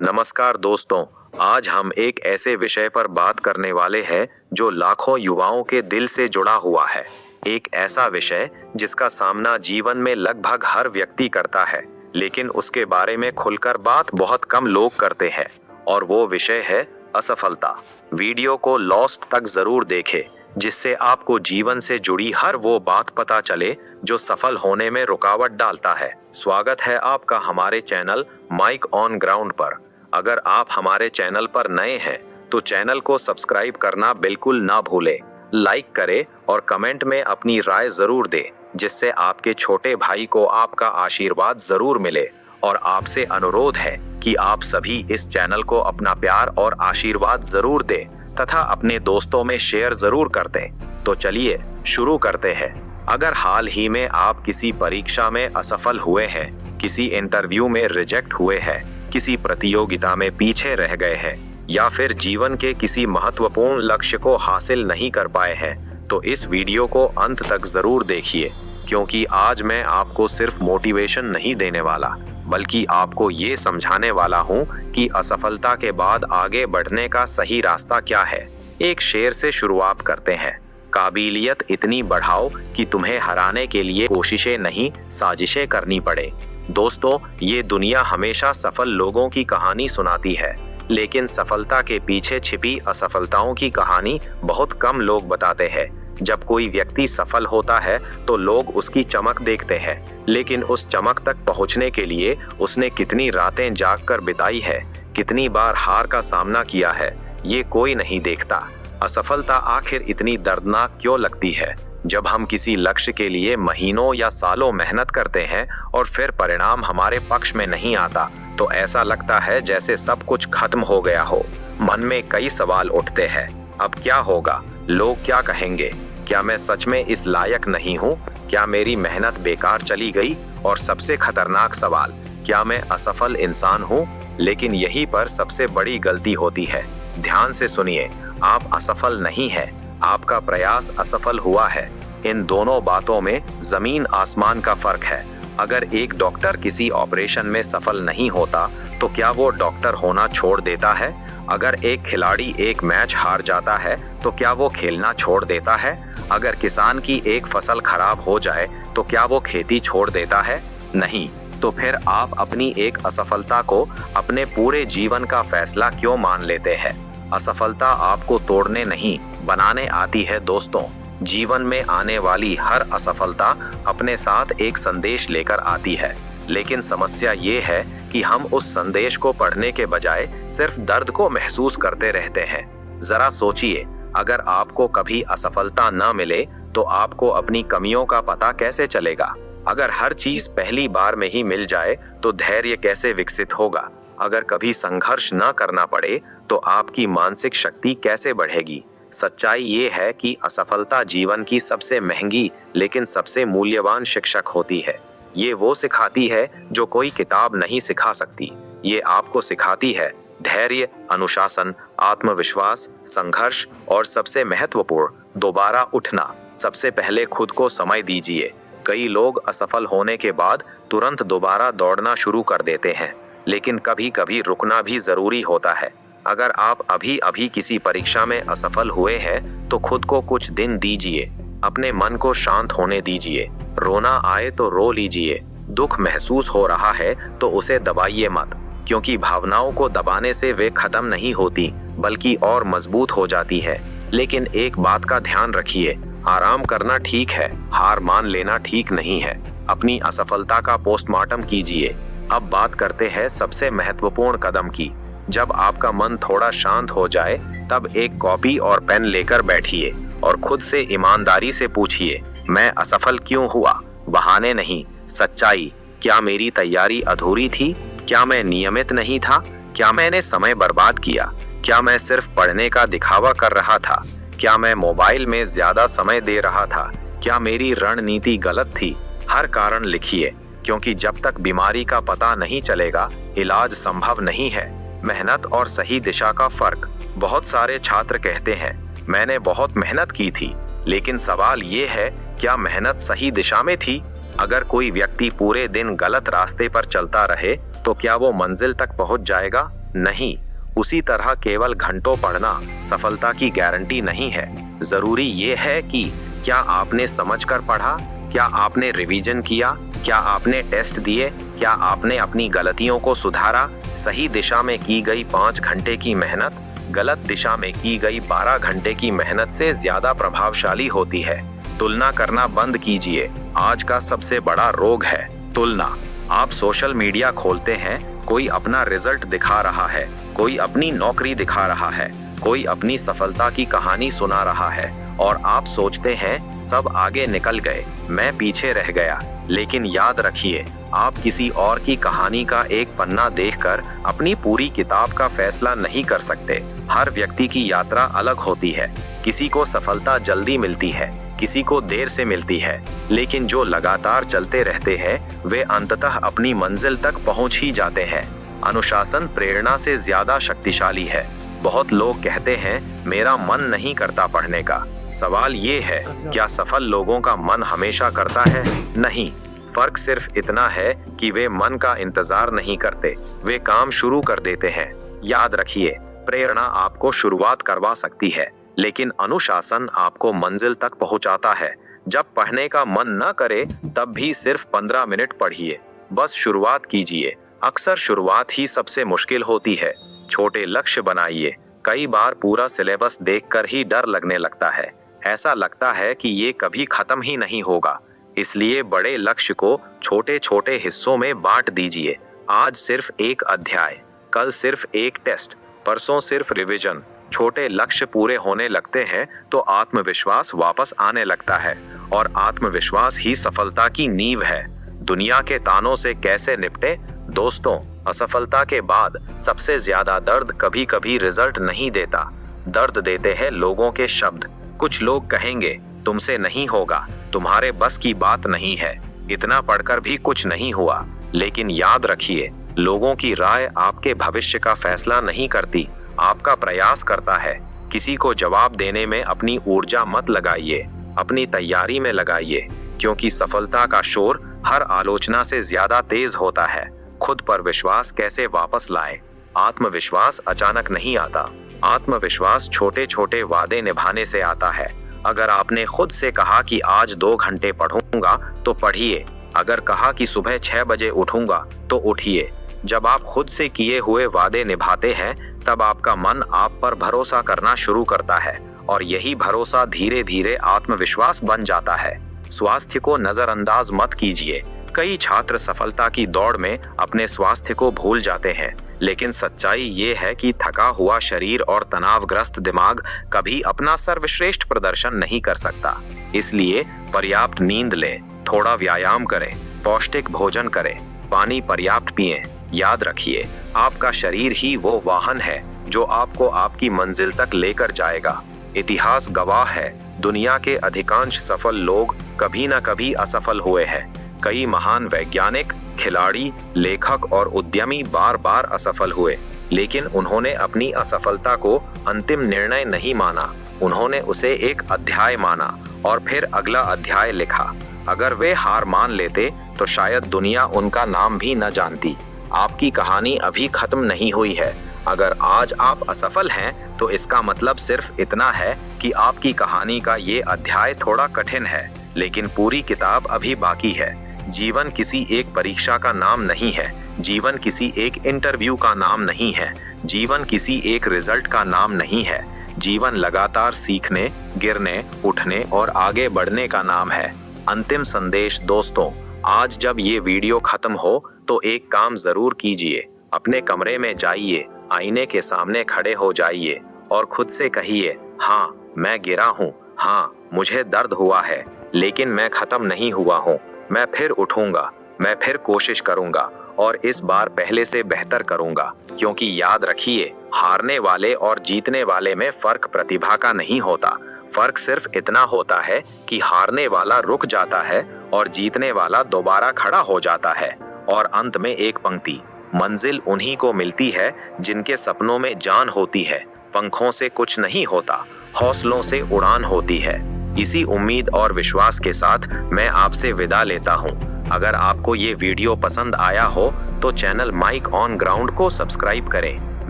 नमस्कार दोस्तों। आज हम एक ऐसे विषय पर बात करने वाले हैं जो लाखों युवाओं के दिल से जुड़ा हुआ है। एक ऐसा विषय जिसका सामना जीवन में लगभग हर व्यक्ति करता है, लेकिन उसके बारे में खुलकर बात बहुत कम लोग करते हैं, और वो विषय है असफलता। वीडियो को लास्ट तक जरूर देखें, जिससे आपको जीवन से जुड़ी हर वो बात पता चले जो सफल होने में रुकावट डालता है। स्वागत है आपका हमारे चैनल माइक ऑन ग्राउंड पर। अगर आप हमारे चैनल पर नए हैं तो चैनल को सब्सक्राइब करना बिल्कुल ना भूलें। लाइक करें और कमेंट में अपनी राय जरूर दें, जिससे आपके छोटे भाई को आपका आशीर्वाद जरूर मिले। और आपसे अनुरोध है कि आप सभी इस चैनल को अपना प्यार और आशीर्वाद जरूर दें तथा अपने दोस्तों में शेयर जरूर कर दें। तो चलिए शुरू करते हैं। अगर हाल ही में आप किसी परीक्षा में असफल हुए हैं, किसी इंटरव्यू में रिजेक्ट हुए हैं, किसी प्रतियोगिता में पीछे रह गए हैं, या फिर जीवन के किसी महत्वपूर्ण लक्ष्य को हासिल नहीं कर पाए हैं, तो इस वीडियो को अंत तक जरूर देखिए, क्योंकि आज मैं आपको सिर्फ मोटिवेशन नहीं देने वाला, बल्कि आपको ये समझाने वाला हूँ कि असफलता के बाद आगे बढ़ने का सही रास्ता क्या है। एक शेर से शुरुआत करते हैं। काबिलियत इतनी बढ़ाओ कि तुम्हें हराने के लिए कोशिशें नहीं, साजिशें करनी पड़े। दोस्तों, ये दुनिया हमेशा सफल लोगों की कहानी सुनाती है, लेकिन सफलता के पीछे छिपी असफलताओं की कहानी बहुत कम लोग बताते हैं। जब कोई व्यक्ति सफल होता है तो लोग उसकी चमक देखते हैं, लेकिन उस चमक तक पहुंचने के लिए उसने कितनी रातें जागकर बिताई है, कितनी बार हार का सामना किया है, ये कोई नहीं देखता। असफलता आखिर इतनी दर्दनाक क्यों लगती है? जब हम किसी लक्ष्य के लिए महीनों या सालों मेहनत करते हैं और फिर परिणाम हमारे पक्ष में नहीं आता, तो ऐसा लगता है जैसे सब कुछ खत्म हो गया हो। मन में कई सवाल उठते हैं। अब क्या होगा? लोग क्या कहेंगे? क्या मैं सच में इस लायक नहीं हूँ? क्या मेरी मेहनत बेकार चली गई? और सबसे खतरनाक सवाल, क्या मैं असफल इंसान हूँ? लेकिन यहीं पर सबसे बड़ी गलती होती है। ध्यान से सुनिए, आप असफल नहीं हैं, आपका प्रयास असफल हुआ है। इन दोनों बातों में जमीन आसमान का फर्क है। अगर एक डॉक्टर किसी ऑपरेशन में सफल नहीं होता तो क्या वो डॉक्टर होना छोड़ देता है? अगर एक खिलाड़ी एक मैच हार जाता है तो क्या वो खेलना छोड़ देता है? अगर किसान की एक फसल खराब हो जाए तो क्या वो खेती छोड़ देता है? नहीं। तो फिर आप अपनी एक असफलता को अपने पूरे जीवन का फैसला क्यों मान लेते हैं? असफलता आपको तोड़ने नहीं, बनाने आती है दोस्तों। जीवन में आने वाली हर असफलता अपने साथ एक संदेश लेकर आती है, लेकिन समस्या ये है कि हम उस संदेश को पढ़ने के बजाय सिर्फ दर्द को महसूस करते रहते हैं। जरा सोचिए, अगर आपको कभी असफलता न मिले तो आपको अपनी कमियों का पता कैसे चलेगा? अगर हर चीज पहली बार में ही मिल जाए तो धैर्य कैसे विकसित होगा? अगर कभी संघर्ष न करना पड़े तो आपकी मानसिक शक्ति कैसे बढ़ेगी? सच्चाई ये है कि असफलता जीवन की सबसे महंगी लेकिन सबसे मूल्यवान शिक्षक होती है। ये वो सिखाती है जो कोई किताब नहीं सिखा सकती। ये आपको सिखाती है धैर्य, अनुशासन, आत्मविश्वास, संघर्ष और सबसे महत्वपूर्ण, दोबारा उठना। सबसे पहले खुद को समय दीजिए। कई लोग असफल होने के बाद तुरंत दोबारा दौड़ना शुरू कर देते हैं, लेकिन कभी कभी रुकना भी जरूरी होता है। अगर आप अभी अभी किसी परीक्षा में असफल हुए हैं तो खुद को कुछ दिन दीजिए, अपने मन को शांत होने दीजिए। रोना आए तो रो लीजिए, दुख महसूस हो रहा है तो उसे दबाइए मत, क्योंकि भावनाओं को दबाने से वे खत्म नहीं होती बल्कि और मजबूत हो जाती है। लेकिन एक बात का ध्यान रखिए, आराम करना ठीक है, हार मान लेना ठीक नहीं है। अपनी असफलता का पोस्टमार्टम कीजिए। अब बात करते हैं सबसे महत्वपूर्ण कदम की। जब आपका मन थोड़ा शांत हो जाए तब एक कॉपी और पेन लेकर बैठिए और खुद से ईमानदारी से पूछिए, मैं असफल क्यों हुआ? बहाने नहीं, सच्चाई। क्या मेरी तैयारी अधूरी थी? क्या मैं नियमित नहीं था? क्या मैंने समय बर्बाद किया? क्या मैं सिर्फ पढ़ने का दिखावा कर रहा था? क्या मैं मोबाइल में ज्यादा समय दे रहा था? क्या मेरी रणनीति गलत थी? हर कारण लिखिए, क्योंकि जब तक बीमारी का पता नहीं चलेगा इलाज संभव नहीं है। मेहनत और सही दिशा का फर्क। बहुत सारे छात्र कहते हैं, मैंने बहुत मेहनत की थी, लेकिन सवाल ये है, क्या मेहनत सही दिशा में थी? अगर कोई व्यक्ति पूरे दिन गलत रास्ते पर चलता रहे तो क्या वो मंजिल तक पहुंच जाएगा? नहीं, उसी तरह केवल घंटों पढ़ना सफलता की गारंटी नहीं है। जरूरी ये है कि क्या आपने समझकर पढ़ा, क्या आपने रिवीजन किया, क्या आपने टेस्ट दिए, क्या आपने अपनी गलतियों को सुधारा। सही दिशा में की गई 5 घंटे की मेहनत गलत दिशा में की गई 12 घंटे की मेहनत से ज्यादा प्रभावशाली होती है। तुलना करना बंद कीजिए। आज का सबसे बड़ा रोग है तुलना। आप सोशल मीडिया खोलते हैं, कोई अपना रिजल्ट दिखा रहा है, कोई अपनी नौकरी दिखा रहा है, कोई अपनी सफलता की कहानी सुना रहा है और आप सोचते हैं सब आगे निकल गए, मैं पीछे रह गया। लेकिन याद रखिए, आप किसी और की कहानी का एक पन्ना देखकर अपनी पूरी किताब का फैसला नहीं कर सकते। हर व्यक्ति की यात्रा अलग होती है। किसी को सफलता जल्दी मिलती है, किसी को देर से मिलती है, लेकिन जो लगातार चलते रहते हैं वे अंततः अपनी मंजिल तक पहुंच ही जाते हैं। अनुशासन प्रेरणा से ज्यादा शक्तिशाली है। बहुत लोग कहते हैं मेरा मन नहीं करता पढ़ने का। सवाल ये है, क्या सफल लोगों का मन हमेशा करता है? नहीं, फर्क सिर्फ इतना है कि वे मन का इंतजार नहीं करते, वे काम शुरू कर देते हैं। याद रखिए, प्रेरणा आपको शुरुआत करवा सकती है, लेकिन अनुशासन आपको मंजिल तक पहुंचाता है। जब पढ़ने का मन न करे तब भी सिर्फ 15 मिनट पढ़िए, बस शुरुआत कीजिए। अक्सर शुरुआत ही सबसे मुश्किल होती है। छोटे लक्ष्य बनाइए। कई बार पूरा सिलेबस देखकर ही डर लगने लगता है, ऐसा लगता है कि ये कभी खत्म ही नहीं होगा। इसलिए बड़े लक्ष्य को छोटे छोटे हिस्सों में बांट दीजिए। आज सिर्फ एक अध्याय, कल सिर्फ एक टेस्ट, परसों सिर्फ रिवीजन। छोटे लक्ष्य पूरे होने लगते हैं तो आत्मविश्वास वापस आने लगता है, और आत्मविश्वास ही सफलता की नींव है। दुनिया के तानों से कैसे निपटे? दोस्तों, असफलता के बाद सबसे ज्यादा दर्द कभी कभी रिजल्ट नहीं देता, दर्द देते हैं लोगों के शब्द। कुछ लोग कहेंगे तुमसे नहीं होगा, तुम्हारे बस की बात नहीं है, इतना पढ़कर भी कुछ नहीं हुआ। लेकिन याद रखिए, लोगों की राय आपके भविष्य का फैसला नहीं करती, आपका प्रयास करता है। किसी को जवाब देने में अपनी ऊर्जा मत लगाइए, अपनी तैयारी में लगाइए, क्योंकि सफलता का शोर हर आलोचना से ज्यादा तेज होता है। खुद पर विश्वास कैसे वापस लाएं? आत्मविश्वास अचानक नहीं आता, आत्मविश्वास छोटे छोटे वादे निभाने से आता है। अगर आपने खुद से कहा कि आज 2 घंटे पढ़ूंगा तो पढ़िए, अगर कहा कि सुबह 6 बजे उठूंगा तो उठिए। जब आप खुद से किए हुए वादे निभाते हैं तब आपका मन आप पर भरोसा करना शुरू करता है, और यही भरोसा धीरे धीरे आत्मविश्वास बन जाता है। स्वास्थ्य को नजरअंदाज मत कीजिए। कई छात्र सफलता की दौड़ में अपने स्वास्थ्य को भूल जाते हैं, लेकिन सच्चाई ये है कि थका हुआ शरीर और तनावग्रस्त दिमाग कभी अपना सर्वश्रेष्ठ प्रदर्शन नहीं कर सकता। इसलिए पर्याप्त नींद लें, थोड़ा व्यायाम करें, पौष्टिक भोजन करें, पानी पर्याप्त पिएं। याद रखिए, आपका शरीर ही वो वाहन है जो आपको आपकी मंजिल तक लेकर जाएगा। इतिहास गवाह है, दुनिया के अधिकांश सफल लोग कभी न कभी असफल हुए हैं। कई महान वैज्ञानिक, खिलाड़ी, लेखक और उद्यमी बार बार असफल हुए, लेकिन उन्होंने अपनी असफलता को अंतिम निर्णय नहीं माना। उन्होंने उसे एक अध्याय माना और फिर अगला अध्याय लिखा। अगर वे हार मान लेते तो शायद दुनिया उनका नाम भी न जानती। आपकी कहानी अभी खत्म नहीं हुई है। अगर आज आप असफल हैं तो इसका मतलब सिर्फ इतना है कि आपकी कहानी का ये अध्याय थोड़ा कठिन है, लेकिन पूरी किताब अभी बाकी है। जीवन किसी एक परीक्षा का नाम नहीं है, जीवन किसी एक इंटरव्यू का नाम नहीं है, जीवन किसी एक रिजल्ट का नाम नहीं है। जीवन लगातार सीखने, गिरने, उठने और आगे बढ़ने का नाम है। अंतिम संदेश दोस्तों, आज जब ये वीडियो खत्म हो तो एक काम जरूर कीजिए। अपने कमरे में जाइए, आईने के सामने खड़े हो जाइए और खुद से कहिए, हाँ मैं गिरा हूँ, हाँ मुझे दर्द हुआ है, लेकिन मैं खत्म नहीं हुआ हूँ। मैं फिर उठूंगा, मैं फिर कोशिश करूंगा और इस बार पहले से बेहतर करूंगा। क्योंकि याद रखिए, हारने वाले और जीतने वाले में फर्क प्रतिभा का नहीं होता। फर्क सिर्फ इतना होता है कि हारने वाला रुक जाता है और जीतने वाला दोबारा खड़ा हो जाता है। और अंत में एक पंक्ति, मंजिल उन्हीं को मिलती है जिनके सपनों में जान होती है। पंखों से कुछ नहीं होता, हौसलों से उड़ान होती है। इसी उम्मीद और विश्वास के साथ मैं आपसे विदा लेता हूँ। अगर आपको ये वीडियो पसंद आया हो तो चैनल माइक ऑन ग्राउंड को सब्सक्राइब करें,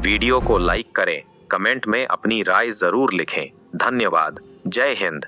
वीडियो को लाइक करें, कमेंट में अपनी राय जरूर लिखें। धन्यवाद। जय हिंद।